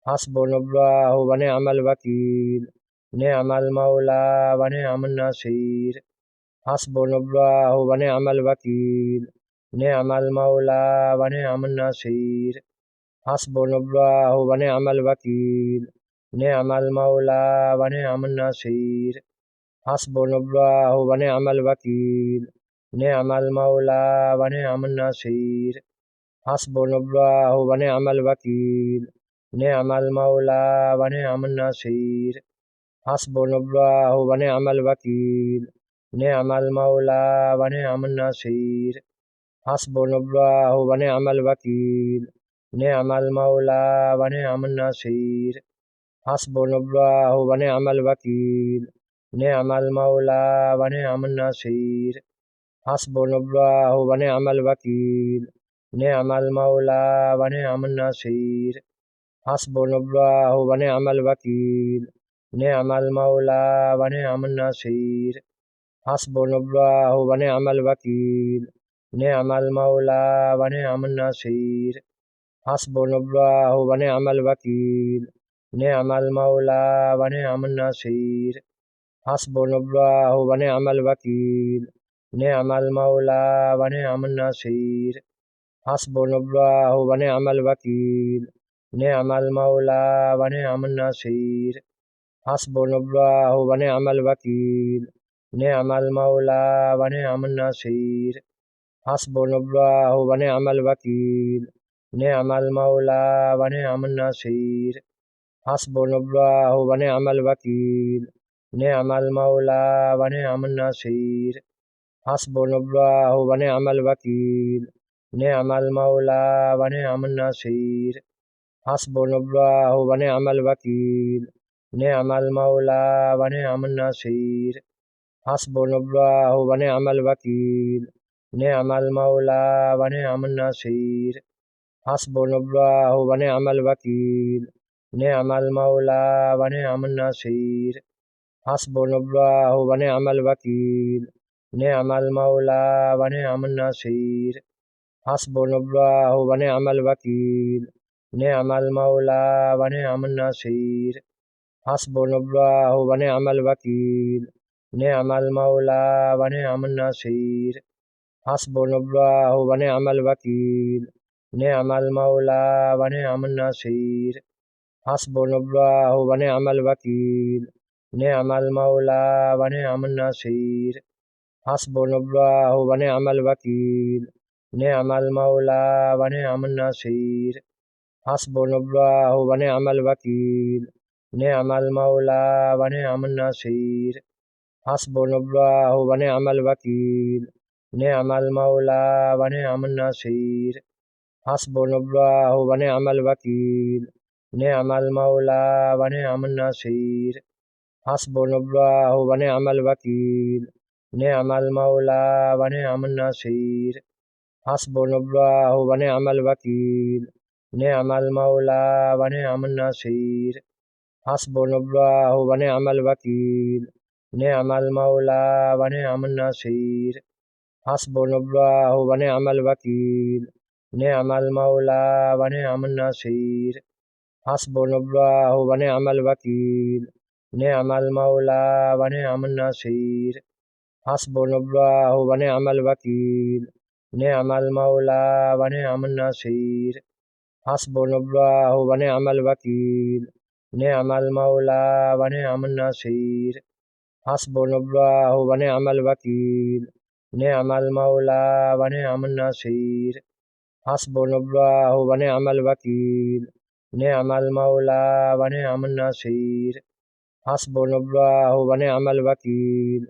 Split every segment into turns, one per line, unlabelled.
حسبنا الله ونعم الوكيل. نعم المولى ونعم النصير. حسبنا الله ونعم الوكيل. نعم المولى ونعم النصير. حسبنا الله ونعم الوكيل. نعم المولى ونعم النصير. حسبنا الله ونعم الوكيل. نعم المولى ونعم النصير. حسبنا الله ونعم الوكيل. نعم المولى ونعم النصير. حسبنا الله ونعم الوكيل. نعم المولى ونعم النصير. حسبنا الله ونعم الوكيل. نعم المولى ونعم النصير. حسبنا الله ونعم الوكيل. نعم المولى ونعم النصير. حسبنا الله ونعم الوكيل. نعم المولى ونعم النصير. حسبنا الله ونعم الوكيل. نعم المولى ونعم النصير. حسبنا الله ونعم الوكيل. نعم المولى ونعم النصير. حسبنا الله ونعم الوكيل. نعم المولى ونعم النصير. حسبنا الله ونعم الوكيل. نعم المولى ونعم النصير. حسبنا الله ونعم الوكيل. نعم المولى ونعم النصير. حسبنا الله ونعم الوكيل. نعم المولى ونعم النصير. حسبنا الله ونعم الوكيل. نعم المولى ونعم النصير. حسبنا الله ونعم الوكيل. نعم المولى ونعم النصير. حسبنا الله ونعم الوكيل. نعم المولى ونعم النصير. حسبنا الله ونعم الوكيل. نعم المولى ونعم النصير. حسبنا الله ونعم الوكيل. نعم المولى ونعم النصير. حسبنا الله ونعم الوكيل. نعم المولى ونعم النصير. حسبنا الله ونعم الوكيل. نعم المولى ونعم النصير. حسبنا الله ونعم الوكيل. نعم المولى ونعم النصير. حسبنا الله ونعم الوكيل. نعم المولى ونعم النصير. حسبنا الله ونعم الوكيل. نعم المولى ونعم النصير. حسبنا الله ونعم الوكيل. نعم المولى ونعم النصير. حسبنا الله ونعم الوكيل. نعم المولى ونعم النصير. حسبنا الله ونعم الوكيل. نعم المولى ونعم النصير. حسبنا الله ونعم الوكيل. نعم المولى ونعم النصير. حسبنا الله ونعم الوكيل. نعم المولى ونعم النصير. حسبنا الله ونعم الوكيل. نعم المولى ونعم النصير. حسبنا الله ونعم الوكيل. نعم المولى ونعم النصير. حسبنا الله ونعم الوكيل. نعم المولى ونعم النصير. حسبنا الله ونعم الوكيل. نعم المولى ونعم النصير. حسبنا الله ونعم الوكيل. نعم المولى ونعم النصير. حسبنا الله ونعم الوكيل. نعم المولى ونعم النصير. حسبنا الله ونعم الوكيل. نعم المولى ونعم النصير. حسبنا الله ونعم الوكيل. نعم المولى ونعم النصير. حسبنا الله ونعم الوكيل. نعم المولى ونعم النصير. حسبنا الله ونعم الوكيل.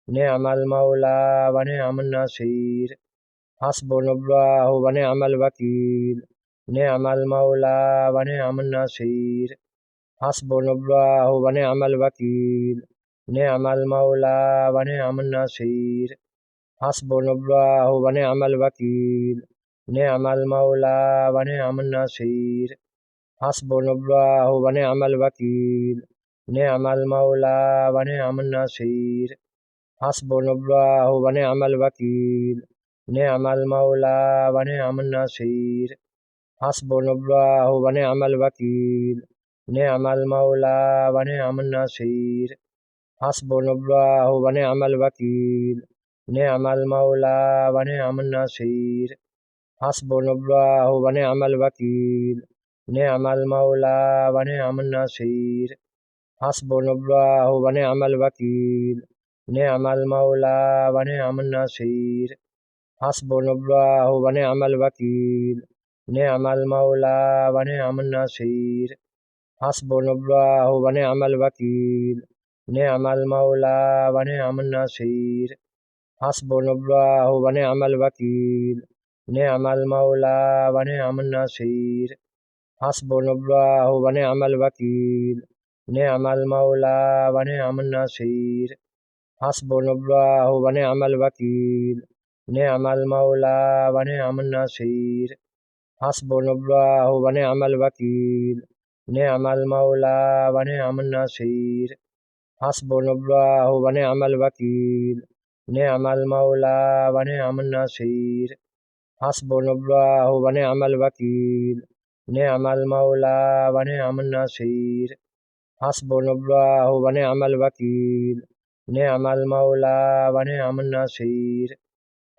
نعم المولى ونعم النصير. حسبنا الله ونعم الوكيل. نعم المولى ونعم النصير. حسبنا الله ونعم الوكيل. نعم المولى ونعم النصير. حسبنا الله ونعم الوكيل. نعم المولى ونعم النصير. حسبنا الله ونعم الوكيل. نعم المولى ونعم النصير. حسبنا الله ونعم الوكيل. نعم المولى ونعم النصير. حسبنا الله ونعم الوكيل. نعم المولى ونعم النصير حسبنا الله ونعم الوكيل نعم المولى ونعم النصير حسبنا الله ونعم الوكيل نعم المولى ونعم النصير حسبنا الله ونعم الوكيل نعم المولى ونعم النصير حسبنا الله ونعم الوكيل نعم المولى ونعم النصير حسبنا الله ونعم الوكيل نعم المولى ونعم النصير حسبنا الله ونعم الوكيل نعم المولى ونعم النصير حسبنا الله ونعم الوكيل نعم المولى ونعم النصير حسبنا الله ونعم الوكيل نعم المولى ونعم النصير حسبنا الله ونعم الوكيل نعم المولى ونعم النصير حسبنا الله ونعم الوكيل نعم المولى ونعم النصير حسبنا الله ونعم الوكيل نعم المولى ونعم النصير حسبنا الله ونعم الوكيل نعم المولى ونعم النصير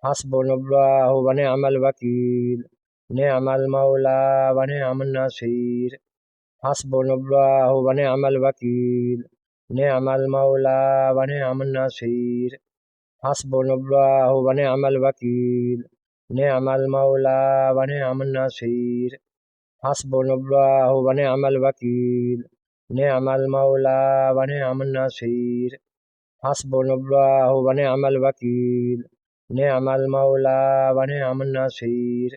حسبنا الله ونعم الوكيل نعم المولى ونعم النصير حسبنا الله ونعم الوكيل نعم المولى ونعم النصير حسبنا الله ونعم الوكيل نعم المولى ونعم النصير حسبنا الله ونعم الوكيل نعم المولى ونعم النصير حسبنا الله ونعم الوكيل نعم المولى ونعم النصير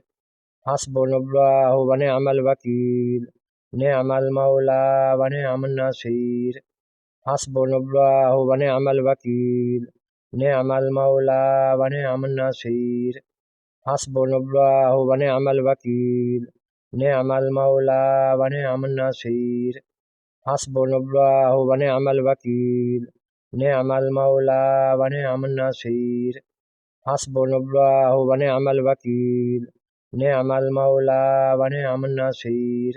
حسبنا الله ونعم الوكيل نعم المولى ونعم النصير حسبنا الله ونعم الوكيل نعم المولى ونعم النصير حسبنا الله ونعم الوكيل نعم المولى ونعم النصير حسبنا الله ونعم الوكيل نعم المولى ونعم النصير حسبنا الله ونعم الوكيل نعم المولى ونعم النصير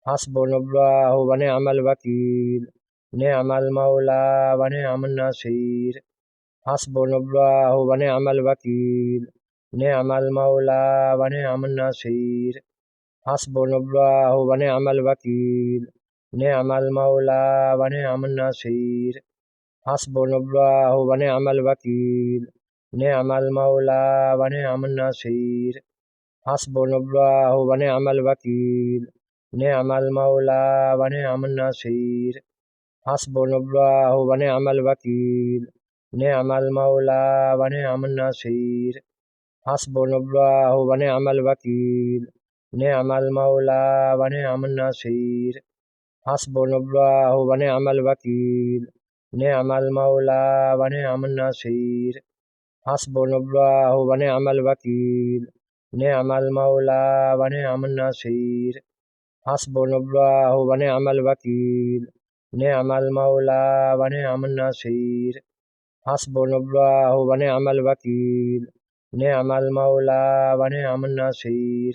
حسبنا الله ونعم الوكيل نعم المولى ونعم النصير حسبنا الله ونعم الوكيل نعم المولى ونعم النصير حسبنا الله ونعم الوكيل نعم المولى ونعم النصير حسبنا الله ونعم الوكيل نعم المولى ونعم النصير حسبنا الله ونعم الوكيل نعم المولى ونعم النصير حسبنا الله ونعم الوكيل نعم المولى ونعم النصير حسبنا الله ونعم الوكيل نعم المولى ونعم النصير حسبنا الله ونعم الوكيل نعم المولى ونعم النصير حسبنا الله ونعم الوكيل نعم المولى ونعم النصير حسبنا الله ونعم الوكيل نعم المولى ونعم النصير حسبنا الله ونعم الوكيل نعم المولى ونعم النصير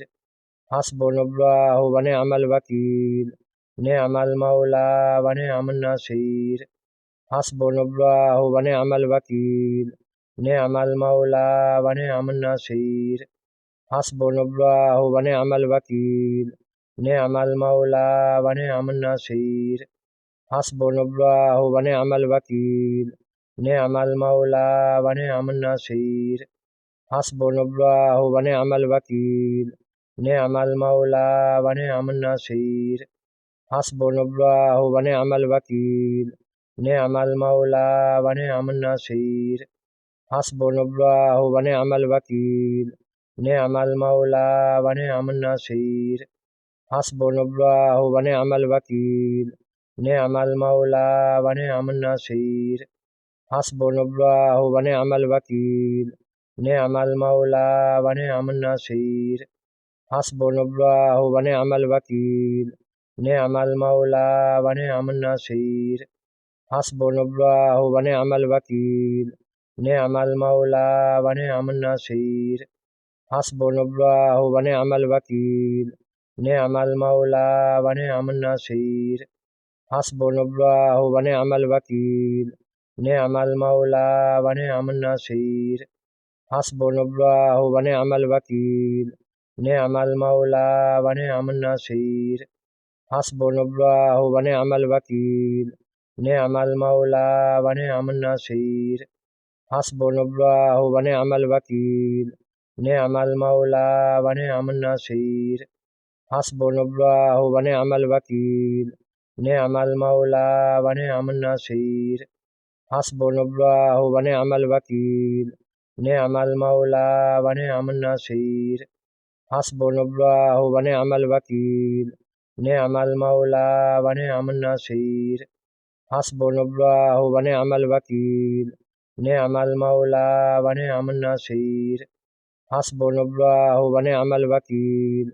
حسبنا الله ونعم الوكيل نعم المولى ونعم النصير حسبنا الله ونعم الوكيل نعم المولى ونعم النصير حسبنا الله ونعم الوكيل نعم المولى ونعم النصير حسبنا الله ونعم الوكيل نعم المولى ونعم النصير حسبنا الله ونعم الوكيل نعم المولى ونعم النصير حسبنا الله ونعم الوكيل نعم المولى ونعم النصير حسبنا الله ونعم الوكيل نعم المولى ونعم النصير حسبنا الله ونعم الوكيل نعم المولى ونعم النصير حسبنا الله ونعم الوكيل نعم المولى ونعم النصير حسبنا الله ونعم الوكيل نعم المولى ونعم النصير حسبنا الله ونعم الوكيل نعم المولى ونعم النصير حسبنا الله ونعم الوكيل نعم المولى ونعم النصير حسبنا الله ونعم الوكيل نعم المولى ونعم النصير حسبنا الله ونعم الوكيل نعم المولى ونعم النصير حسبنا الله ونعم الوكيل نعم المولى ونعم النصير حسبنا الله ونعم الوكيل نعم المولى ونعم النصير حسبنا الله ونعم الوكيل نعم المولى ونعم النصير حسبنا الله ونعم الوكيل نعم المولى ونعم النصير حسبنا الله ونعم الوكيل نعم المولى ونعم النصير حسبنا الله ونعم الوكيل نعم المولى ونعم النصير حسبنا الله ونعم الوكيل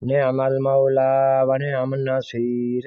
نعم المولى ونعم النصير